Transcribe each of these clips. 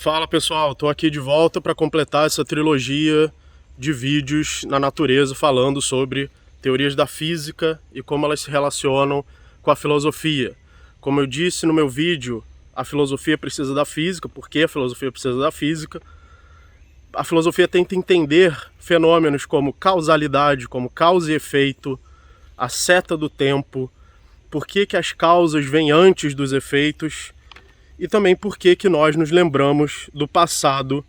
Fala pessoal, estou aqui de volta para completar essa trilogia de vídeos na natureza falando sobre teorias da física e como elas se relacionam com a filosofia. Como eu disse no meu vídeo, a filosofia precisa da física. Por que a filosofia precisa da física? A filosofia tenta entender fenômenos como causalidade, como causa e efeito, a seta do tempo, por que as causas vêm antes dos efeitos, e também por que nós nos lembramos do passado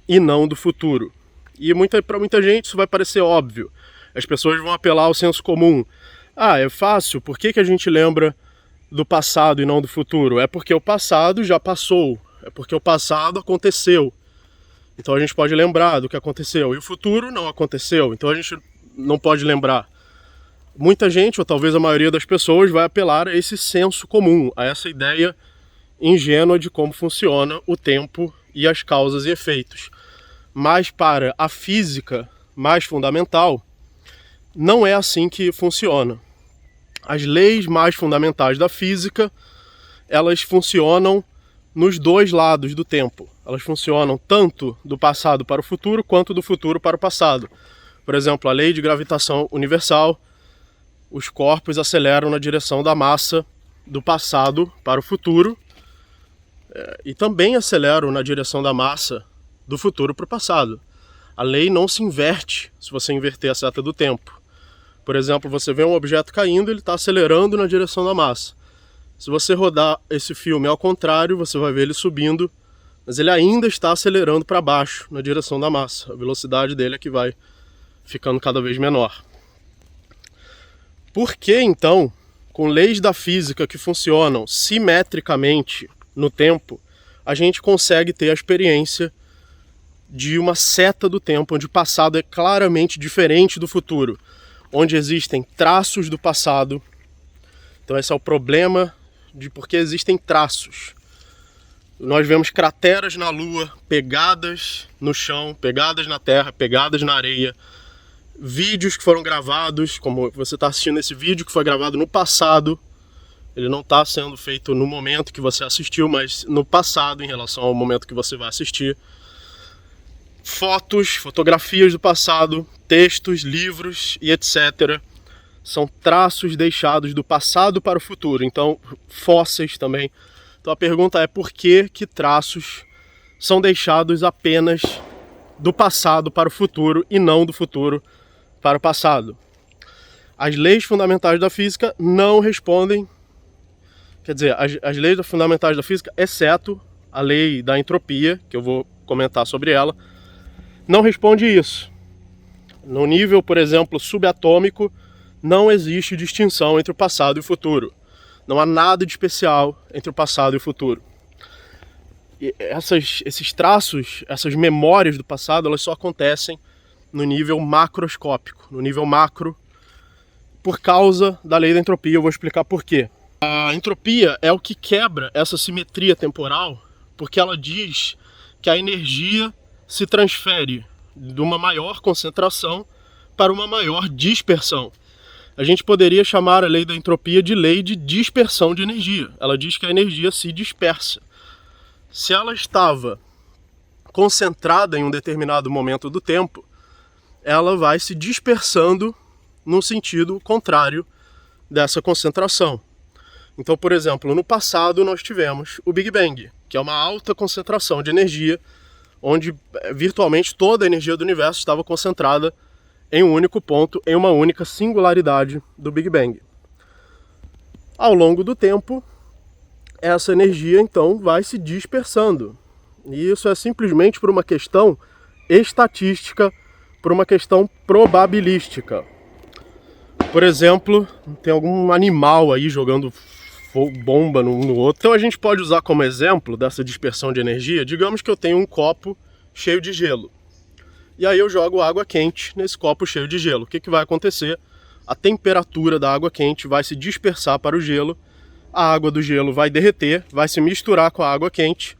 e não do futuro. E para muita gente isso vai parecer óbvio. As pessoas vão apelar ao senso comum. Ah, é fácil, por que a gente lembra do passado e não do futuro? É porque o passado já passou, é porque o passado aconteceu. Então a gente pode lembrar do que aconteceu. E o futuro não aconteceu, então a gente não pode lembrar. Muita gente, ou talvez a maioria das pessoas, vai apelar a esse senso comum, a essa ideia ingênua de como funciona o tempo e as causas e efeitos. Mas para a física mais fundamental, não é assim que funciona. As leis mais fundamentais da física, elas funcionam nos dois lados do tempo. Elas funcionam tanto do passado para o futuro, quanto do futuro para o passado. Por exemplo, a lei de gravitação universal, os corpos aceleram na direção da massa do passado para o futuro, e também aceleram na direção da massa do futuro para o passado. A lei não se inverte se você inverter a seta do tempo. Por exemplo, você vê um objeto caindo, ele está acelerando na direção da massa. Se você rodar esse filme ao contrário, você vai ver ele subindo, mas ele ainda está acelerando para baixo, na direção da massa. A velocidade dele é que vai ficando cada vez menor. Por que, então, com leis da física que funcionam simetricamente no tempo, a gente consegue ter a experiência de uma seta do tempo, onde o passado é claramente diferente do futuro, onde existem traços do passado? Então esse é o problema de por que existem traços. Nós vemos crateras na Lua, pegadas no chão, pegadas na terra, pegadas na areia, vídeos que foram gravados, como você está assistindo esse vídeo que foi gravado no passado. Ele não está sendo feito no momento que você assistiu, mas no passado, em relação ao momento que você vai assistir. Fotos, fotografias do passado, textos, livros e etc. São traços deixados do passado para o futuro. Então, fósseis também. Então a pergunta é por que traços são deixados apenas do passado para o futuro e não do futuro para o passado? As leis fundamentais da física não respondem. Quer dizer, as leis fundamentais da física, exceto a lei da entropia, que eu vou comentar sobre ela, não responde isso. No nível, por exemplo, subatômico, não existe distinção entre o passado e o futuro. Não há nada de especial entre o passado e o futuro. E esses traços, essas memórias do passado, elas só acontecem no nível macroscópico, no nível macro, por causa da lei da entropia. Eu vou explicar por quê. A entropia é o que quebra essa simetria temporal, porque ela diz que a energia se transfere de uma maior concentração para uma maior dispersão. A gente poderia chamar a lei da entropia de lei de dispersão de energia. Ela diz que a energia se dispersa. Se ela estava concentrada em um determinado momento do tempo, ela vai se dispersando no sentido contrário dessa concentração. Então, por exemplo, no passado nós tivemos o Big Bang, que é uma alta concentração de energia, onde virtualmente toda a energia do universo estava concentrada em um único ponto, em uma única singularidade do Big Bang. Ao longo do tempo, essa energia então vai se dispersando. E isso é simplesmente por uma questão estatística, por uma questão probabilística. Por exemplo, tem algum animal aí jogando bomba no outro. Então a gente pode usar como exemplo dessa dispersão de energia, digamos que eu tenho um copo cheio de gelo. E aí eu jogo água quente nesse copo cheio de gelo. O que vai acontecer? A temperatura da água quente vai se dispersar para o gelo, a água do gelo vai derreter, vai se misturar com a água quente,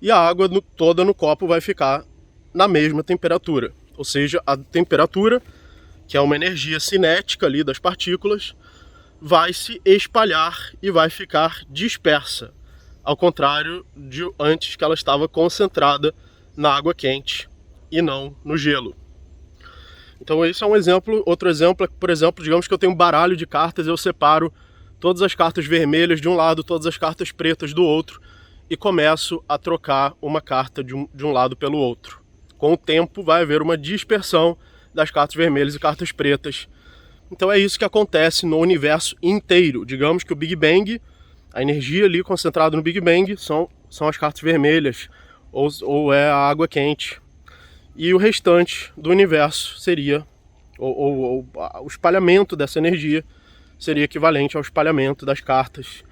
e a água toda no copo vai ficar na mesma temperatura. Ou seja, a temperatura, que é uma energia cinética ali das partículas, vai se espalhar e vai ficar dispersa. ao contrário de antes, que ela estava concentrada na água quente e não no gelo. Então esse é um exemplo. Outro exemplo é, por exemplo, digamos que eu tenho um baralho de cartas, eu separo todas as cartas vermelhas de um lado, todas as cartas pretas do outro, e começo a trocar uma carta de um lado pelo outro. Com o tempo vai haver uma dispersão das cartas vermelhas e cartas pretas. Então é isso que acontece no universo inteiro. Digamos que o Big Bang, a energia ali concentrada no Big Bang são as cartas vermelhas, ou é a água quente. E o restante do universo seria, ou o espalhamento dessa energia seria equivalente ao espalhamento das cartas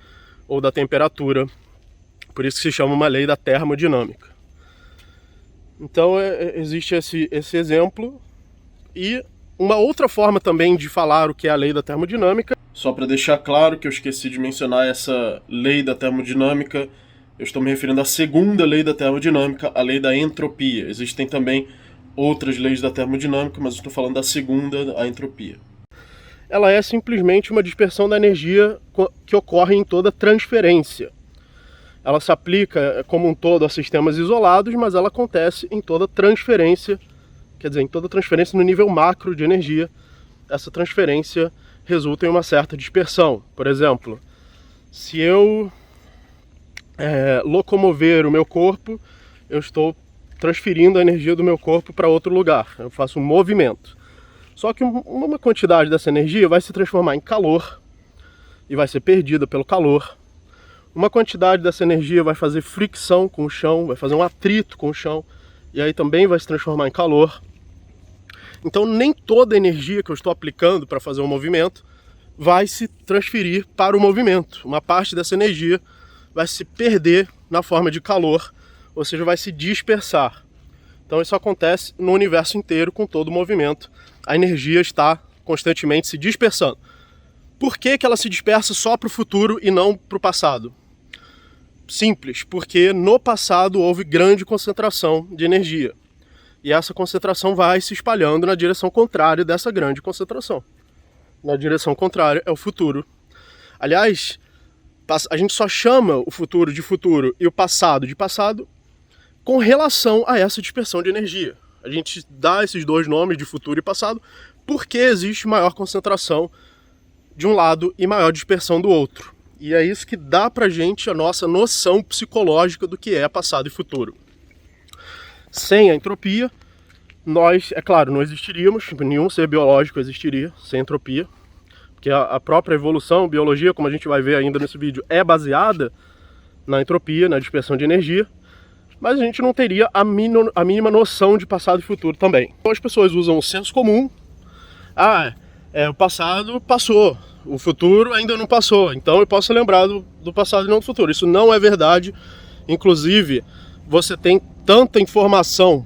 ou da temperatura. Por isso que se chama uma lei da termodinâmica. Então existe esse exemplo. E uma outra forma também de falar o que é a lei da termodinâmica, só para deixar claro que eu esqueci de mencionar essa lei da termodinâmica, eu estou me referindo à segunda lei da termodinâmica, a lei da entropia. Existem também outras leis da termodinâmica, mas eu estou falando da segunda, a entropia. Ela é simplesmente uma dispersão da energia que ocorre em toda transferência. Ela se aplica como um todo a sistemas isolados, mas ela acontece em toda transferência, quer dizer, em toda transferência no nível macro de energia. Essa transferência resulta em uma certa dispersão. Por exemplo, se eu locomover o meu corpo, eu estou transferindo a energia do meu corpo para outro lugar. Eu faço um movimento. Só que uma quantidade dessa energia vai se transformar em calor e vai ser perdida pelo calor. Uma quantidade dessa energia vai fazer fricção com o chão, vai fazer um atrito com o chão, e aí também vai se transformar em calor. Então nem toda a energia que eu estou aplicando para fazer um movimento vai se transferir para o movimento. Uma parte dessa energia vai se perder na forma de calor, ou seja, vai se dispersar. Então isso acontece no universo inteiro com todo o movimento. A energia está constantemente se dispersando. Por que ela se dispersa só para o futuro e não para o passado? Simples, porque no passado houve grande concentração de energia. E essa concentração vai se espalhando na direção contrária dessa grande concentração. Na direção contrária é o futuro. Aliás, a gente só chama o futuro de futuro e o passado de passado com relação a essa dispersão de energia. A gente dá esses dois nomes de futuro e passado porque existe maior concentração de um lado e maior dispersão do outro. E é isso que dá pra gente a nossa noção psicológica do que é passado e futuro. Sem a entropia, nós, é claro, não existiríamos, nenhum ser biológico existiria sem entropia, porque a própria evolução, biologia, como a gente vai ver ainda nesse vídeo, é baseada na entropia, na dispersão de energia, mas a gente não teria a mínima noção de passado e futuro também. Então as pessoas usam o senso comum, o passado passou, o futuro ainda não passou, então eu posso lembrar do passado e não do futuro. Isso não é verdade. Inclusive, você tem tanta informação,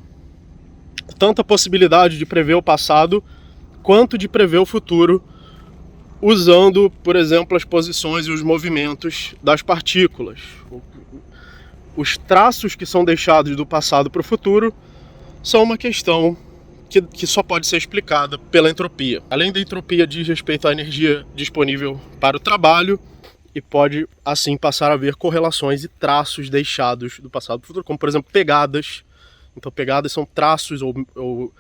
tanta possibilidade de prever o passado, quanto de prever o futuro, usando, por exemplo, as posições e os movimentos das partículas. Os traços que são deixados do passado para o futuro são uma questão que só pode ser explicada pela entropia. Além da entropia, diz respeito à energia disponível para o trabalho e pode, assim, passar a haver correlações e traços deixados do passado para o futuro, como, por exemplo, pegadas. Então, pegadas são traços ou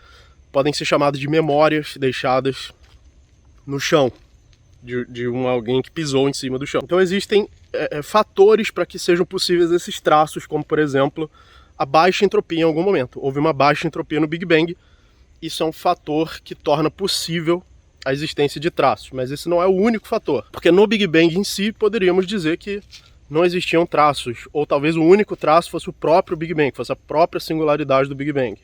podem ser chamadas de memórias deixadas no chão de alguém que pisou em cima do chão. Então, existem fatores para que sejam possíveis esses traços, como, por exemplo, a baixa entropia em algum momento. Houve uma baixa entropia no Big Bang. Isso é um fator que torna possível a existência de traços, mas esse não é o único fator, porque no Big Bang em si poderíamos dizer que não existiam traços, ou talvez o único traço fosse o próprio Big Bang, fosse a própria singularidade do Big Bang.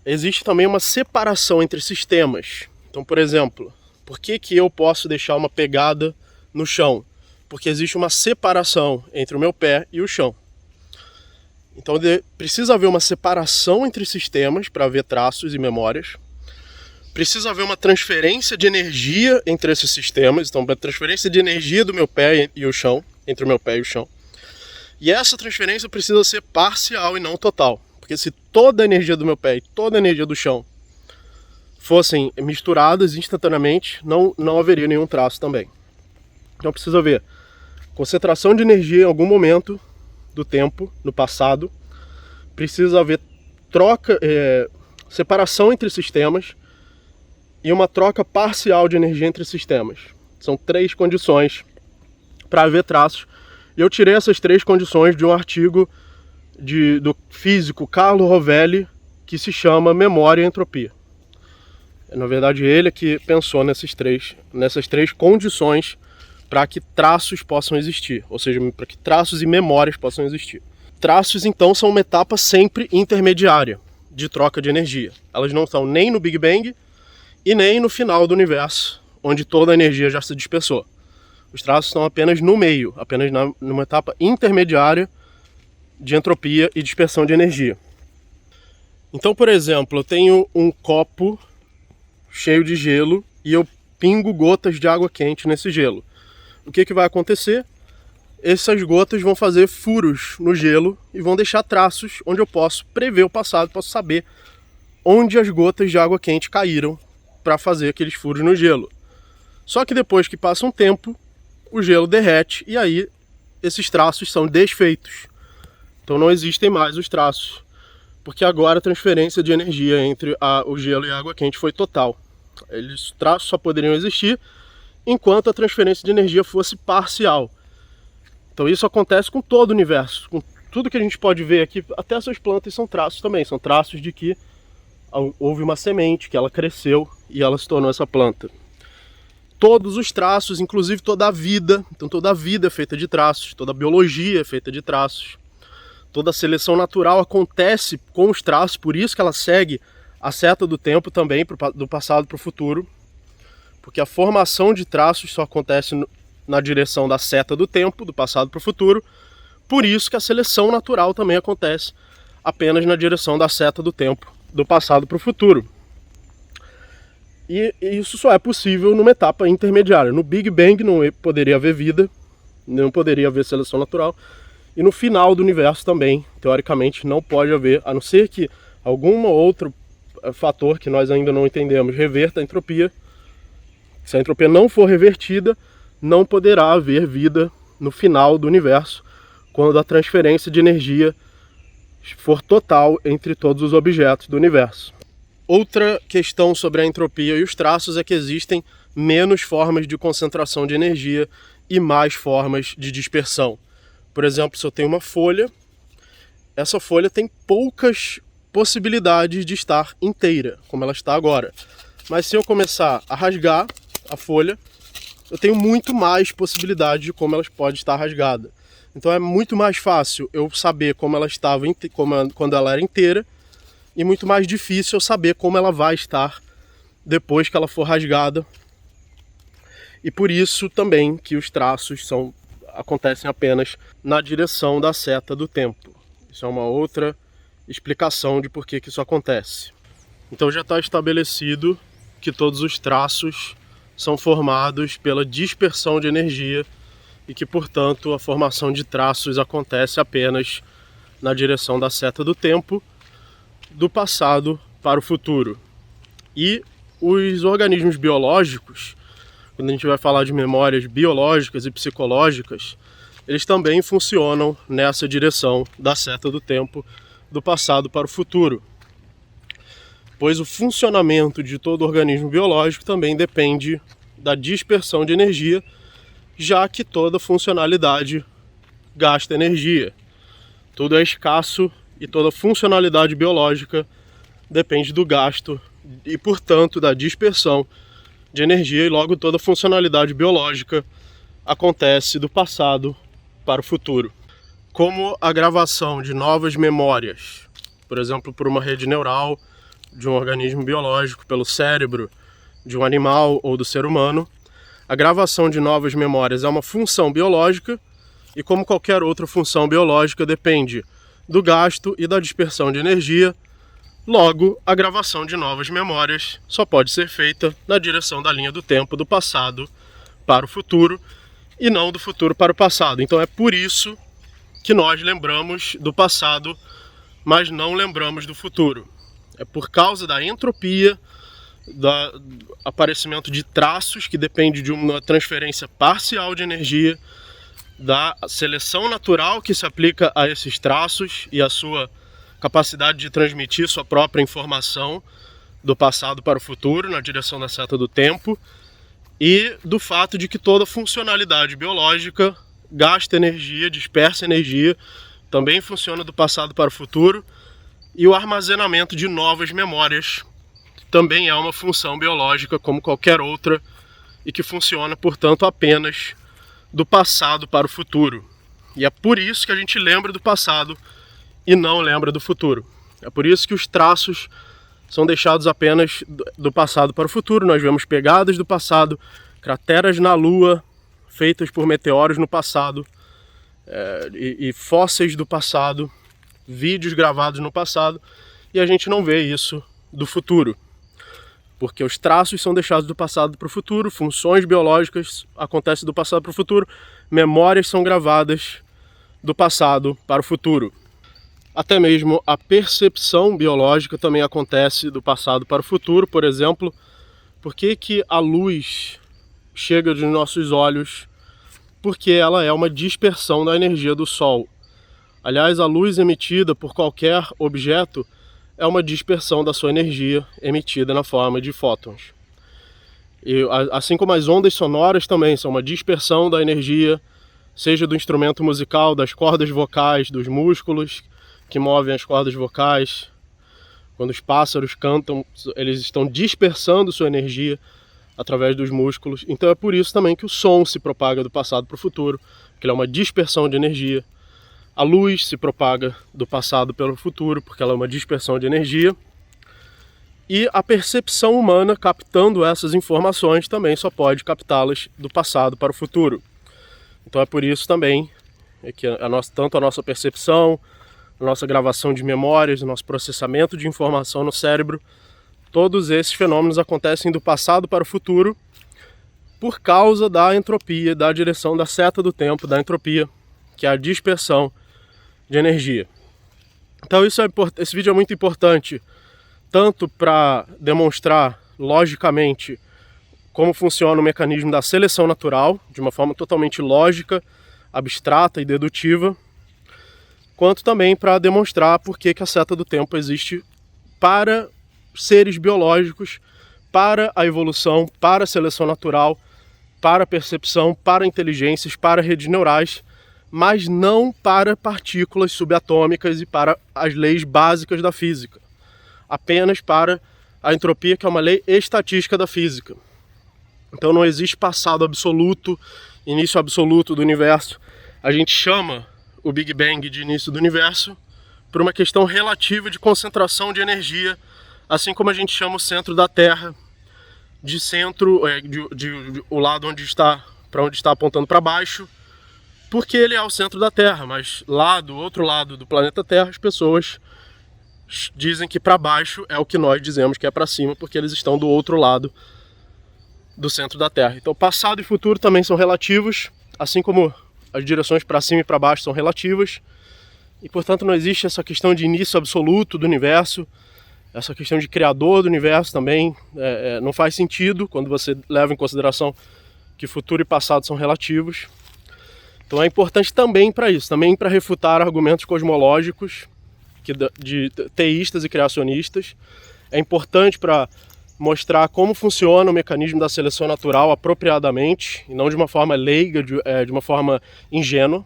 Existe também uma separação entre sistemas. Então, por exemplo, por que eu posso deixar uma pegada no chão? Porque existe uma separação entre o meu pé e o chão. Então precisa haver uma separação entre sistemas para haver traços e memórias. Precisa haver uma transferência de energia entre esses sistemas. Então, uma transferência de energia do meu pé e o chão, entre o meu pé e o chão. E essa transferência precisa ser parcial e não total. Porque se toda a energia do meu pé e toda a energia do chão fossem misturadas instantaneamente, não haveria nenhum traço também. Então precisa haver concentração de energia em algum momento do tempo, no passado, precisa haver separação entre sistemas e uma troca parcial de energia entre sistemas. São 3 condições para haver traços. E eu tirei essas 3 condições de um artigo do físico Carlo Rovelli, que se chama Memória e Entropia. Na verdade, ele é que pensou nessas três condições para que traços possam existir, ou seja, para que traços e memórias possam existir. Traços, então, são uma etapa sempre intermediária de troca de energia. Elas não estão nem no Big Bang e nem no final do universo, onde toda a energia já se dispersou. Os traços estão apenas no meio, apenas numa etapa intermediária de entropia e dispersão de energia. Então, por exemplo, eu tenho um copo cheio de gelo e eu pingo gotas de água quente nesse gelo. O que vai acontecer? Essas gotas vão fazer furos no gelo e vão deixar traços onde eu posso prever o passado, posso saber onde as gotas de água quente caíram para fazer aqueles furos no gelo. Só que depois que passa um tempo, o gelo derrete e aí esses traços são desfeitos. Então não existem mais os traços, porque agora a transferência de energia entre o gelo e a água quente foi total. Os traços só poderiam existir enquanto a transferência de energia fosse parcial. Então isso acontece com todo o universo, com tudo que a gente pode ver aqui, até essas plantas são traços também, são traços de que houve uma semente, que ela cresceu e ela se tornou essa planta. Todos os traços, inclusive toda a vida, então toda a vida é feita de traços, toda a biologia é feita de traços, toda a seleção natural acontece com os traços, por isso que ela segue a seta do tempo também, do passado para o futuro, porque a formação de traços só acontece na direção da seta do tempo, do passado para o futuro, por isso que a seleção natural também acontece apenas na direção da seta do tempo, do passado para o futuro. E isso só é possível numa etapa intermediária. No Big Bang não poderia haver vida, não poderia haver seleção natural, e no final do universo também, teoricamente, não pode haver, a não ser que algum outro fator que nós ainda não entendemos reverta a entropia. Se a entropia não for revertida, não poderá haver vida no final do universo, quando a transferência de energia for total entre todos os objetos do universo. Outra questão sobre a entropia e os traços é que existem menos formas de concentração de energia e mais formas de dispersão. Por exemplo, se eu tenho uma folha, essa folha tem poucas possibilidades de estar inteira, como ela está agora. Mas se eu começar a rasgar a folha, eu tenho muito mais possibilidade de como ela pode estar rasgada. Então é muito mais fácil eu saber como ela estava quando ela era inteira, e muito mais difícil eu saber como ela vai estar depois que ela for rasgada. E por isso também que os traços acontecem apenas na direção da seta do tempo. Isso é uma outra explicação de por que isso acontece. Então já está estabelecido que todos os traços são formados pela dispersão de energia e que, portanto, a formação de traços acontece apenas na direção da seta do tempo, do passado para o futuro. E os organismos biológicos, quando a gente vai falar de memórias biológicas e psicológicas, eles também funcionam nessa direção da seta do tempo, do passado para o futuro. Pois o funcionamento de todo organismo biológico também depende da dispersão de energia, já que toda funcionalidade gasta energia. Tudo é escasso e toda funcionalidade biológica depende do gasto e, portanto, da dispersão de energia, e logo toda funcionalidade biológica acontece do passado para o futuro. Como a gravação de novas memórias, por exemplo, por uma rede neural de um organismo biológico, pelo cérebro de um animal ou do ser humano, a gravação de novas memórias é uma função biológica e, como qualquer outra função biológica, depende do gasto e da dispersão de energia. Logo, a gravação de novas memórias só pode ser feita na direção da linha do tempo do passado para o futuro e não do futuro para o passado. Então é por isso que nós lembramos do passado, mas não lembramos do futuro. É por causa da entropia, do aparecimento de traços, que depende de uma transferência parcial de energia, da seleção natural que se aplica a esses traços e a sua capacidade de transmitir sua própria informação do passado para o futuro na direção da seta do tempo, e do fato de que toda funcionalidade biológica gasta energia, dispersa energia, também funciona do passado para o futuro, e o armazenamento de novas memórias também é uma função biológica como qualquer outra e que funciona, portanto, apenas do passado para o futuro. E é por isso que a gente lembra do passado e não lembra do futuro. É por isso que os traços são deixados apenas do passado para o futuro. Nós vemos pegadas do passado, crateras na Lua feitas por meteoros no passado, e fósseis do passado, vídeos gravados no passado, e a gente não vê isso do futuro. Porque os traços são deixados do passado para o futuro, funções biológicas acontecem do passado para o futuro, memórias são gravadas do passado para o futuro. Até mesmo a percepção biológica também acontece do passado para o futuro. Por exemplo, por que a luz chega dos nossos olhos? Porque ela é uma dispersão da energia do Sol. Aliás, a luz emitida por qualquer objeto é uma dispersão da sua energia emitida na forma de fótons. E, assim como as ondas sonoras também são uma dispersão da energia, seja do instrumento musical, das cordas vocais, dos músculos que movem as cordas vocais. Quando os pássaros cantam, eles estão dispersando sua energia através dos músculos. Então é por isso também que o som se propaga do passado para o futuro, porque ele é uma dispersão de energia. A luz se propaga do passado para o futuro, porque ela é uma dispersão de energia. E a percepção humana, captando essas informações, também só pode captá-las do passado para o futuro. Então é por isso também que tanto a nossa percepção, a nossa gravação de memórias, o nosso processamento de informação no cérebro, todos esses fenômenos acontecem do passado para o futuro por causa da entropia, da direção da seta do tempo, da entropia, que é a dispersão de energia. Então esse vídeo é muito importante, tanto para demonstrar logicamente como funciona o mecanismo da seleção natural, de uma forma totalmente lógica, abstrata e dedutiva, quanto também para demonstrar por que a seta do tempo existe para seres biológicos, para a evolução, para a seleção natural, para a percepção, para inteligências, para redes neurais, mas não para partículas subatômicas e para as leis básicas da física. Apenas para a entropia, que é uma lei estatística da física. Então não existe passado absoluto, início absoluto do universo. A gente chama o Big Bang de início do universo por uma questão relativa de concentração de energia, assim como a gente chama o centro da Terra de centro, o lado onde está apontando para baixo, porque ele é o centro da Terra, mas lá do outro lado do planeta Terra as pessoas dizem que para baixo é o que nós dizemos que é para cima, porque eles estão do outro lado do centro da Terra. Então passado e futuro também são relativos, assim como as direções para cima e para baixo são relativas, e portanto não existe essa questão de início absoluto do universo, essa questão de criador do universo também não faz sentido quando você leva em consideração que futuro e passado são relativos. Então é importante também para isso, também para refutar argumentos cosmológicos de teístas e criacionistas. É importante para mostrar como funciona o mecanismo da seleção natural apropriadamente, e não de uma forma leiga, de uma forma ingênua.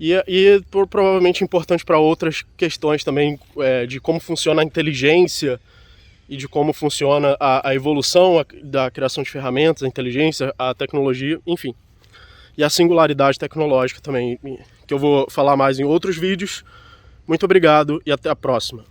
E provavelmente importante para outras questões também, de como funciona a inteligência e de como funciona a evolução da criação de ferramentas, a inteligência, a tecnologia, enfim. E a singularidade tecnológica também, que eu vou falar mais em outros vídeos. Muito obrigado e até a próxima.